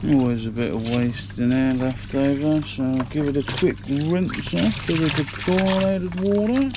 Always a bit of waste in there left over, so I'll give it a quick rinse off with the chlorinated water.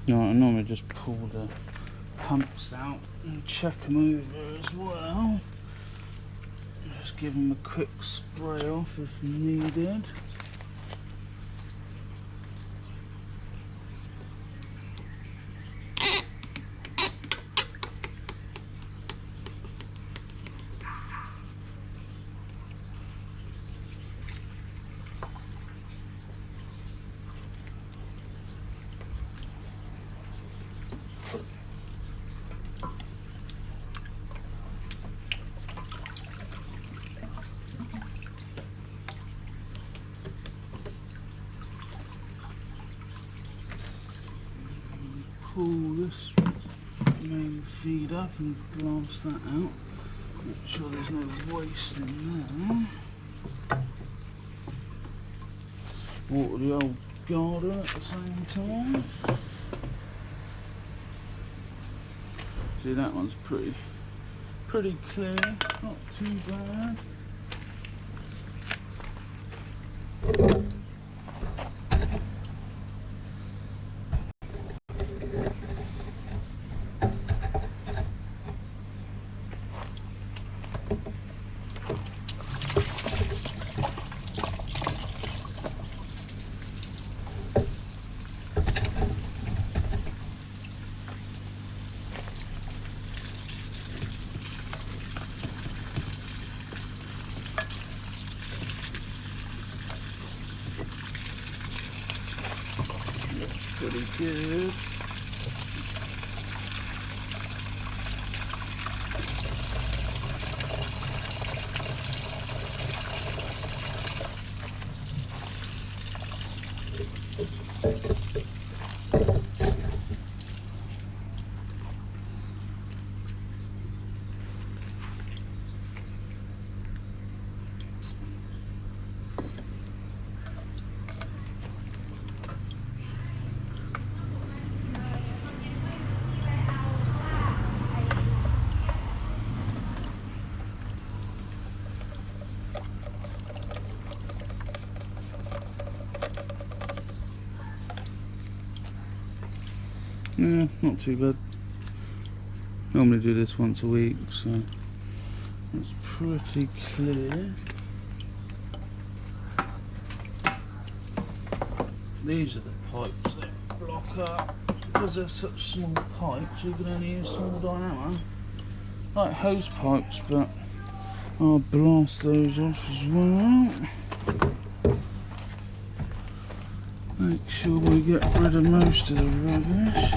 Right, I normally just pull the pumps out and check them over as well. Just give them a quick spray off if needed. Pull this main feed up and blast that out. Make sure there's no waste in there. Water the old garden at the same time. See, that one's pretty clear, not too bad. Pretty good. Yeah, not too bad. Normally do this once a week, so it's pretty clear. These are the pipes that block up. Because they're such small pipes, you can only use small diameter, like hose pipes, but I'll blast those off as well. Make sure we get rid of most of the rubbish.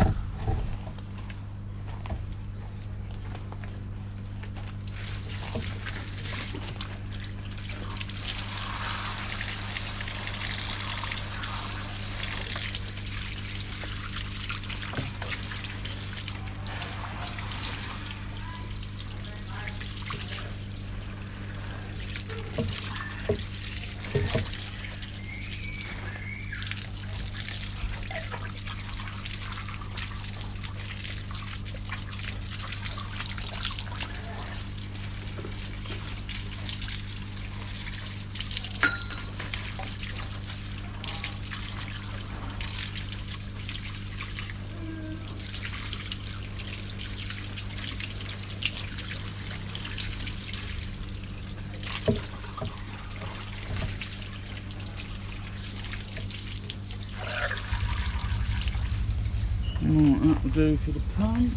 Right, that'll do for the pump.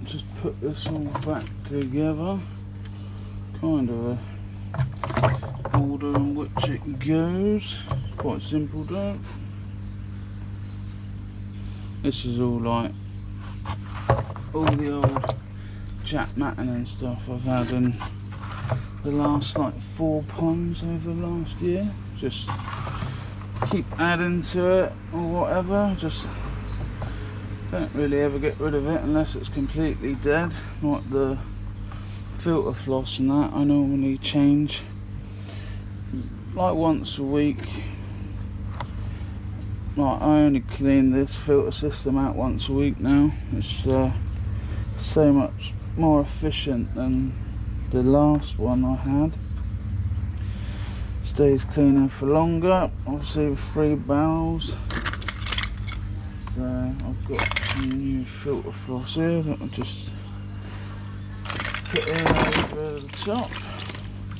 Just put this all back together. Kind of a order in which it goes. Quite simple though. This is all like all the old jack matting and stuff I've had in the last like 4 ponds over the last year. Just keep adding to it or whatever. Just don't really ever get rid of it unless it's completely dead. Like the filter floss and that, I normally change like once a week. Right, I only clean this filter system out once a week now. It's so much more efficient than the last one I had. Stays cleaner for longer, obviously with 3 barrels. So I've got some new filter floss here that I'll just put in over the top.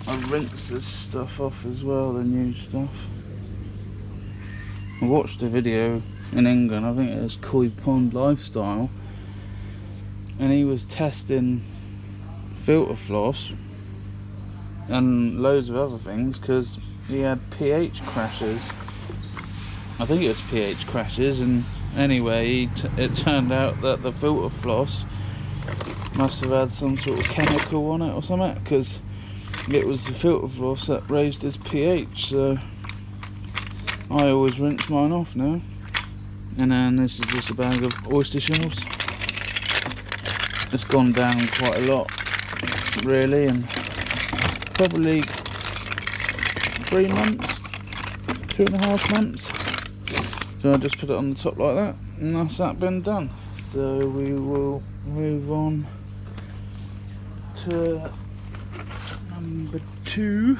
I rinse this stuff off as well, the new stuff. I watched a video in England, I think it was Koi Pond Lifestyle, and he was testing filter floss and loads of other things because he had pH crashes. I think it was pH crashes, and anyway it turned out that the filter floss must have had some sort of chemical on it or something, because it was the filter floss that raised his pH. So I always rinse mine off now. And then this is just a bag of oyster shells. It's gone down quite a lot really, and probably 3 months, 2.5 months. So I just put it on the top like that, and that's that been done. So we will move on to number 2.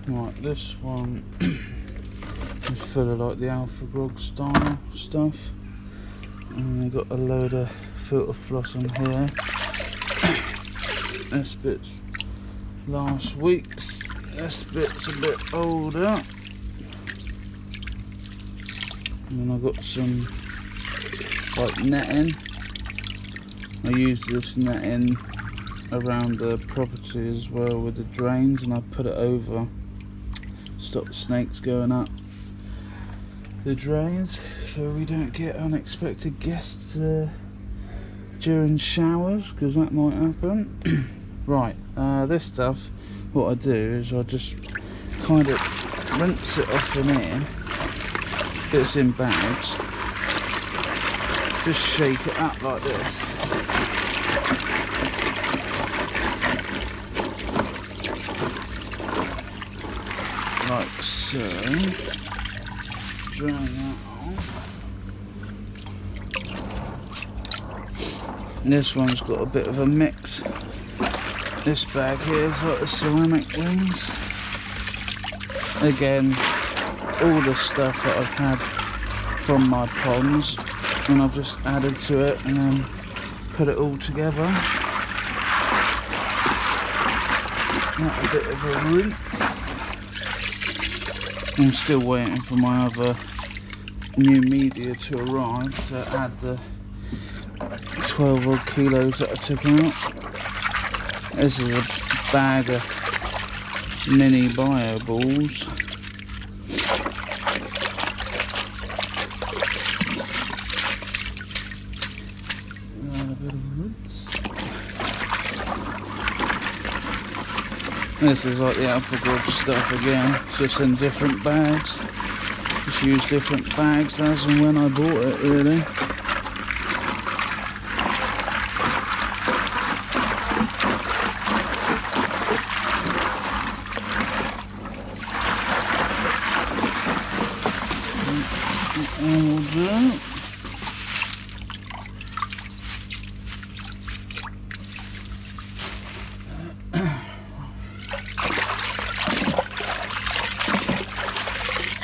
Right, this one is full of like the Alpha Grog style stuff, and they've got a load of filter floss on here. This bit's last week's, this bit's a bit older, and then I've got some like netting. I use this netting around the property as well with the drains, and I put it over, stop snakes going up the drains, so we don't get unexpected guests during showers, because that might happen. Right, this stuff, what I do is I just kind of rinse it off in here. It's in bags. Just shake it up like this. Like so. Drain that off. And this one's got a bit of a mix. This bag here is like the ceramic ones. Again, all the stuff that I've had from my ponds, and I've just added to it and then put it all together. Not a bit of a rinse. I'm still waiting for my other new media to arrive to add the 12 odd kilos that I took out. This is a bag of mini bio balls. This is like the Alpha Grog stuff again, just in different bags. Just use different bags as and when I bought it, really.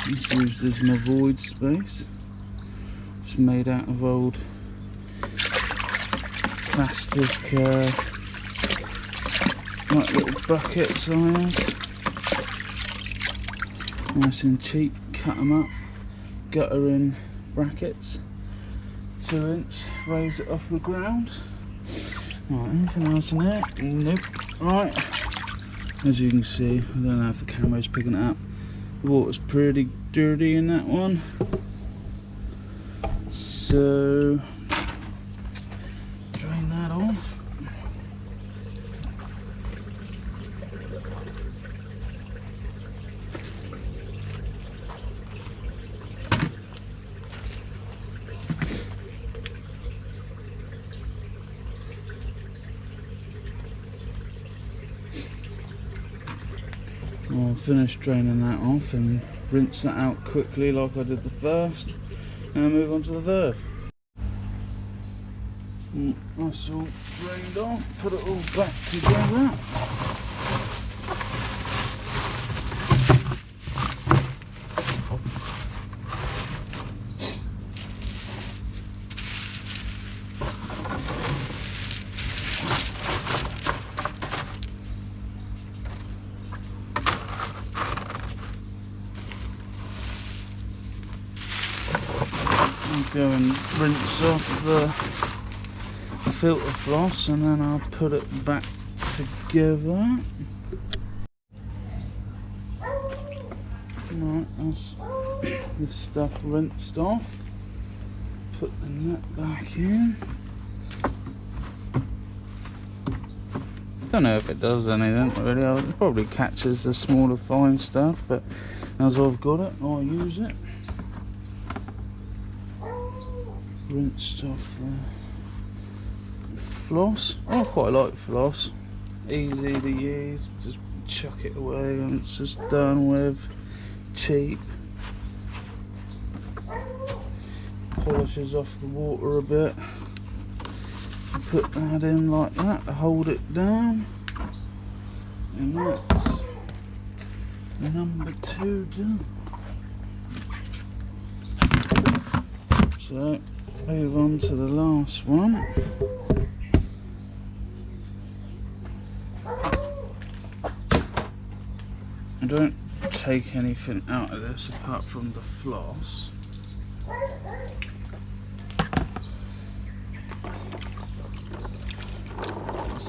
Just use this as my void space. It's made out of old plastic like little buckets I had. Nice and cheap, cut them up, gutter in brackets, 2-inch, raise it off the ground. Right, anything else in there? Nope. Right, as you can see, I don't know if the camera's picking it up, the water's pretty dirty in that one, so drain that off. I'll finish draining that off and rinse that out quickly like I did the first, and move on to the third. That's all drained off, put it all back together. I'll go and rinse off the filter floss, and then I'll put it back together. Right, that's this stuff rinsed off. Put the nut back in. Don't know if it does anything really. It probably catches the smaller fine stuff, but as I've got it, I'll use it. Rinsed off the floss. I quite like floss. Easy to use. Just chuck it away when it's just done with. Cheap. Polishes off the water a bit. Put that in like that to hold it down, and that's number 2 done. So move on to the last one. I don't take anything out of this apart from the floss.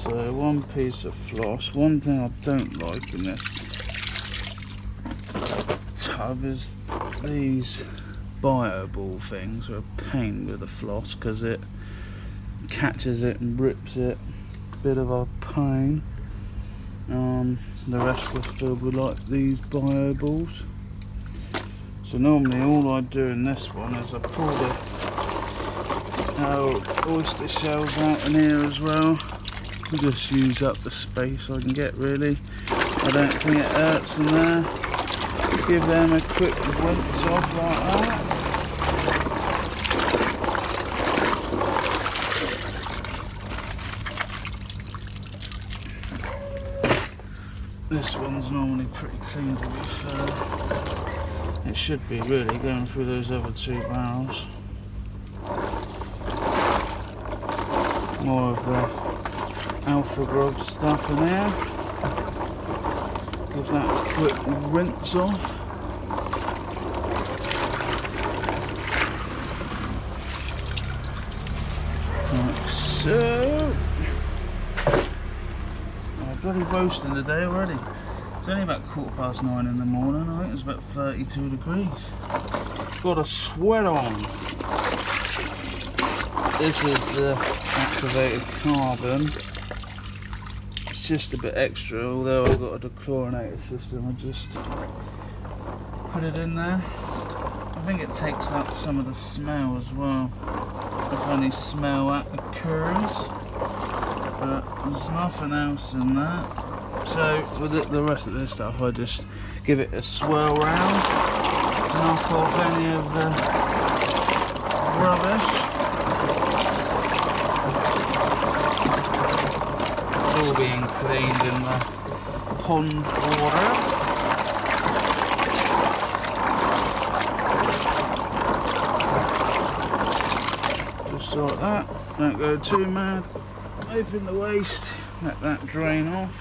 So one piece of floss. One thing I don't like in this tub is these bio ball things are a pain with the floss because it catches it and rips it. Bit of a pain. The rest was filled with like these bio balls. So normally all I do in this one is I pull the oyster shells out in here as well. Just use up the space I can get really. I don't think it hurts in there. Give them a quick rinse off like that. This one's normally pretty clean to be fair. It should be really going through those other 2 barrels. More of the alpha grog stuff in there. Give that a quick rinse off. Like so. I'm bloody boasting today already. It's only about 9:15 in the morning. I think it's about 32 degrees. Got a sweat on. This is the activated carbon. It's just a bit extra, although I've got a dechlorinator system. I just put it in there. I think it takes out some of the smell as well, if any smell that occurs, but there's nothing else in that. So with the rest of this stuff, I just give it a swirl round, knock off any of the rubbish. All being cleaned in the pond water. Just like that. Don't go too mad. Open the waste. Let that drain off.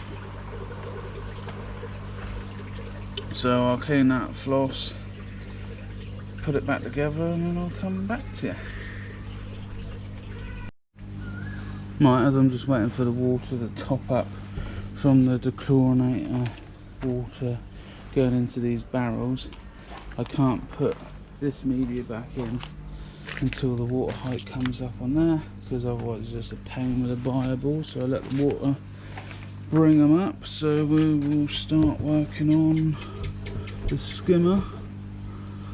So I'll clean that floss, put it back together, and then I'll come back to you. Right, as I'm just waiting for the water to top up from the dechlorinator water going into these barrels, I can't put this media back in until the water height comes up on there, because otherwise it's just a pain with a bio ball. So I let the water bring them up. So we will start working on the skimmer.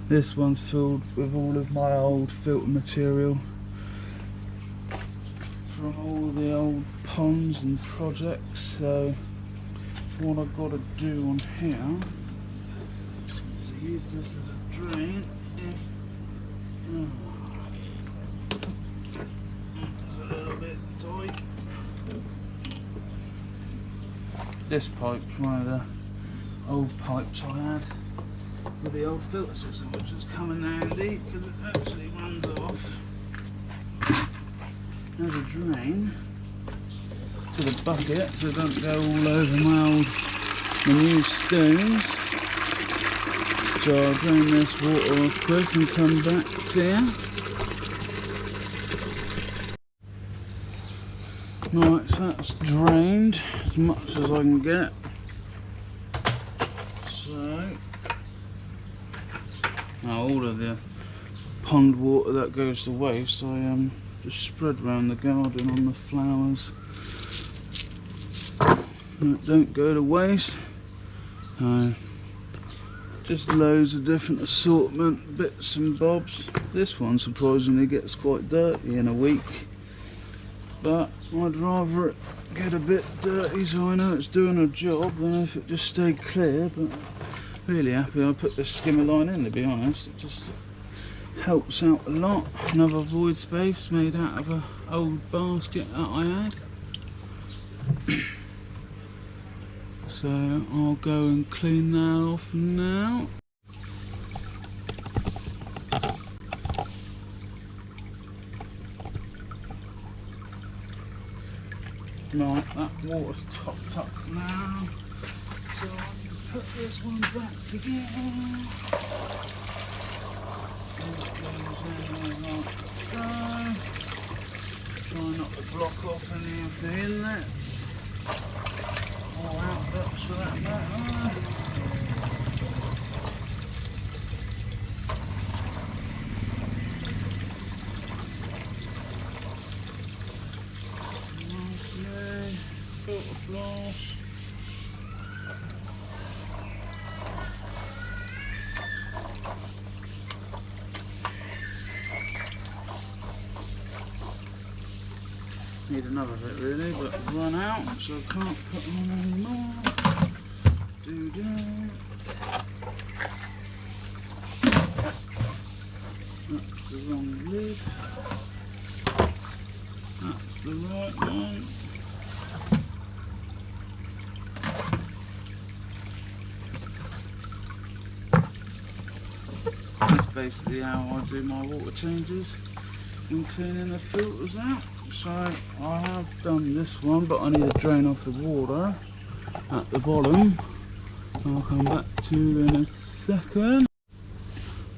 This one's filled with all of my old filter material from all the old ponds and projects, so what I've got to do on here is use this as a drain if it's a little bit tight. This pipe's one of the old pipes I had with the old filter system, which is coming handy because it actually runs off. There's a drain to the bucket so it don't go all over my new stones. So I'll drain this water off quick and come back here. Right, so that's drained as much as I can get. So now all of the pond water that goes to waste, I just spread around the garden on the flowers. That don't go to waste. Just loads of different assortment, bits and bobs. This one surprisingly gets quite dirty in a week, but I'd rather it get a bit dirty so I know it's doing a job than if it just stayed clear. But really happy I put this skimmer line in, to be honest. It just helps out a lot. Another void space made out of an old basket that I had. So I'll go and clean that off now. Right, that water's topped up now. So I can put this one back together. And it goes in there like so. Try not to block off any of the inlets. Or outlets for that matter. Nicely, filter floss. Need another bit really, but I've run out, so I can't put on any more. That's the wrong lid. That's the right one. That's basically how I do my water changes and cleaning the filters out. So I have done this one, but I need to drain off the water at the bottom. I'll come back to in a second.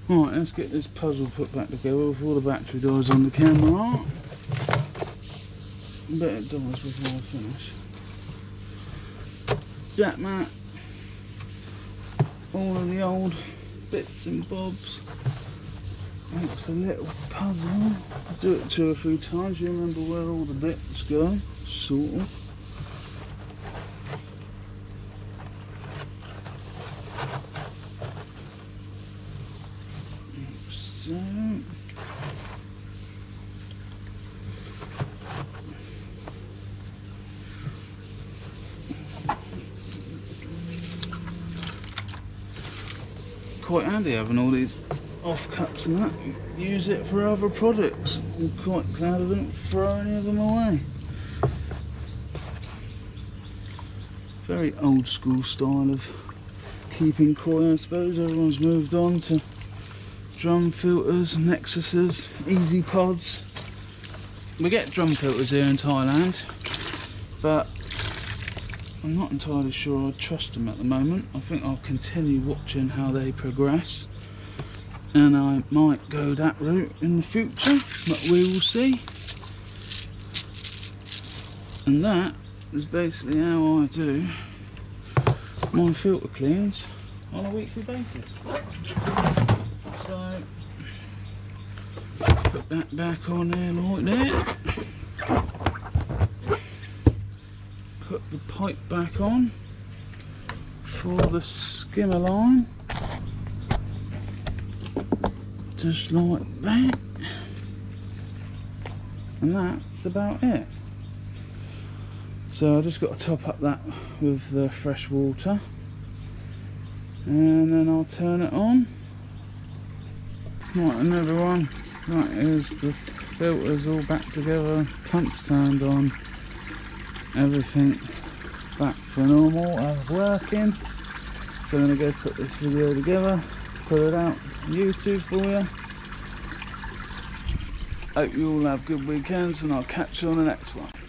Right, let's get this puzzle put back together before the battery dies on the camera. I bet it dies before I finish. Jack mat, all of the old bits and bobs. Makes a little puzzle. I do it 2 or 3 times, you remember where all the bits go, sort of. So quite handy having all these offcuts and that. Use it for other products. I'm quite glad I didn't throw any of them away. Very old school style of keeping koi, I suppose. Everyone's moved on to drum filters, Nexuses, easy pods. We get drum filters here in Thailand, but I'm not entirely sure I trust them at the moment. I think I'll continue watching how they progress, and I might go that route in the future, but we will see. And that is basically how I do my filter cleans on a weekly basis. So put that back on there like that. Put the pipe back on for the skimmer line, just like that, and that's about it. So I just got to top up that with the fresh water, and then I'll turn it on. Right, and everyone, that is the filters all back together, pumps turned on, everything back to normal and working. So I'm going to go put this video together, put it out on YouTube for you. Hope you all have good weekends, and I'll catch you on the next one.